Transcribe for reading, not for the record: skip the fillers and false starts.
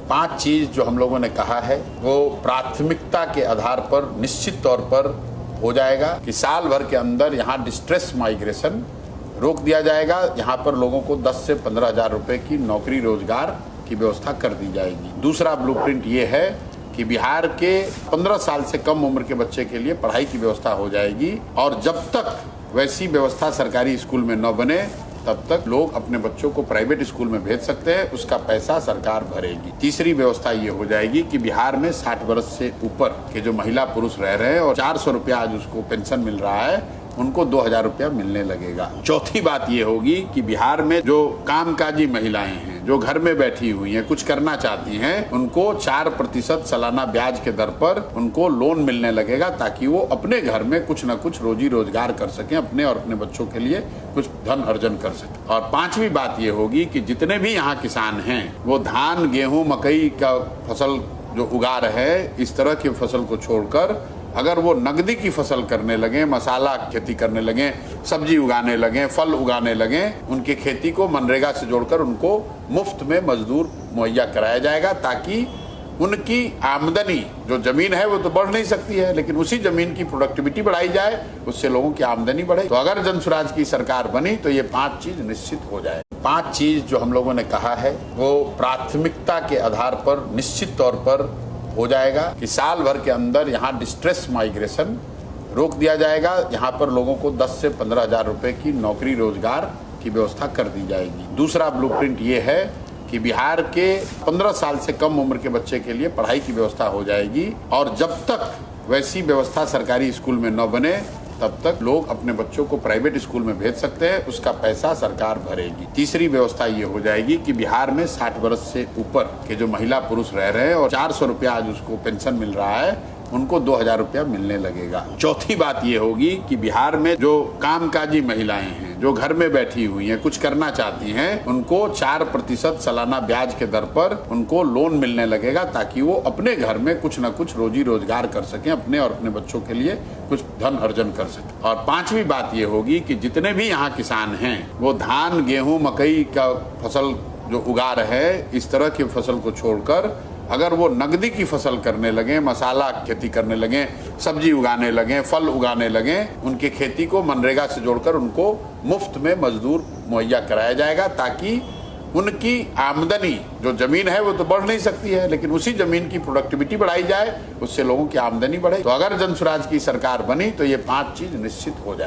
5 चीज जो हम लोगों ने कहा है वो प्राथमिकता के आधार पर निश्चित तौर पर हो जाएगा कि साल भर के अंदर यहाँ डिस्ट्रेस माइग्रेशन रोक दिया जाएगा। यहाँ पर लोगों को 10 से 15 हजार रुपए की नौकरी रोजगार की व्यवस्था कर दी जाएगी। दूसरा ब्लूप्रिंट ये है कि बिहार के 15 साल से कम उम्र के बच्चे के लिए पढ़ाई की व्यवस्था हो जाएगी और जब तक वैसी व्यवस्था सरकारी स्कूल में न बने तब तक लोग अपने बच्चों को प्राइवेट स्कूल में भेज सकते हैं, उसका पैसा सरकार भरेगी। तीसरी व्यवस्था ये हो जाएगी कि बिहार में 60 वर्ष से ऊपर के जो महिला पुरुष रह रहे हैं और 400 रुपया आज उसको पेंशन मिल रहा है, उनको 2000 रुपया मिलने लगेगा। चौथी बात ये होगी कि बिहार में जो कामकाजी महिलाएं हैं, जो घर में बैठी हुई हैं, कुछ करना चाहती हैं, उनको 4% सालाना ब्याज के दर पर उनको लोन मिलने लगेगा ताकि वो अपने घर में कुछ न कुछ रोजी रोजगार कर सकें, अपने और अपने बच्चों के लिए कुछ धन अर्जन कर सकें। और पांचवी बात ये होगी कि जितने भी यहाँ किसान हैं वो धान, गेहूं, मकई का फसल जो उगा रहे हैं, इस तरह की फसल को छोड़कर अगर वो नकदी की फसल करने लगे, मसाला खेती करने लगे, सब्जी उगाने लगे, फल उगाने लगे, उनकी खेती को मनरेगा से जोड़कर उनको मुफ्त में मजदूर मुहैया कराया जाएगा ताकि उनकी आमदनी, जो जमीन है वो तो बढ़ नहीं सकती है, लेकिन उसी जमीन की प्रोडक्टिविटी बढ़ाई जाए, उससे लोगों की आमदनी बढ़े। तो अगर जनसुराज की सरकार बनी तो ये 5 चीज निश्चित हो जाए। 5 चीज जो हम लोगों ने कहा है वो प्राथमिकता के आधार पर निश्चित तौर पर हो जाएगा कि साल भर के अंदर यहाँ डिस्ट्रेस माइग्रेशन रोक दिया जाएगा। यहाँ पर लोगों को 10 से 15 हजार रुपए की नौकरी रोजगार की व्यवस्था कर दी जाएगी। दूसरा ब्लूप्रिंट ये है कि बिहार के 15 साल से कम उम्र के बच्चे के लिए पढ़ाई की व्यवस्था हो जाएगी और जब तक वैसी व्यवस्था सरकारी स्कूल में न बने तब तक लोग अपने बच्चों को प्राइवेट स्कूल में भेज सकते हैं, उसका पैसा सरकार भरेगी। तीसरी व्यवस्था ये हो जाएगी कि बिहार में 60 वर्ष से ऊपर के जो महिला पुरुष रह रहे हैं और 400 रुपया आज उसको पेंशन मिल रहा है, उनको 2000 रुपया मिलने लगेगा। चौथी बात ये होगी कि बिहार में जो कामकाजी महिलाएं हैं, जो घर में बैठी हुई हैं, कुछ करना चाहती हैं, उनको 4% सालाना ब्याज के दर पर उनको लोन मिलने लगेगा ताकि वो अपने घर में कुछ न कुछ रोजी रोजगार कर सकें, अपने और अपने बच्चों के लिए कुछ धन अर्जन कर सकें। और पांचवी बात ये होगी कि जितने भी यहाँ किसान हैं वो धान, गेहूं, मकई का फसल जो उगा रहे हैं, इस तरह की फसल को छोड़कर अगर वो नकदी की फसल करने लगे, मसाला खेती करने लगे, सब्जी उगाने लगे, फल उगाने लगे, उनकी खेती को मनरेगा से जोड़कर उनको मुफ्त में मजदूर मुहैया कराया जाएगा ताकि उनकी आमदनी, जो जमीन है वो तो बढ़ नहीं सकती है, लेकिन उसी जमीन की प्रोडक्टिविटी बढ़ाई जाए, उससे लोगों की आमदनी बढ़े। तो अगर जनसुराज की सरकार बनी तो ये 5 चीज निश्चित हो जाए।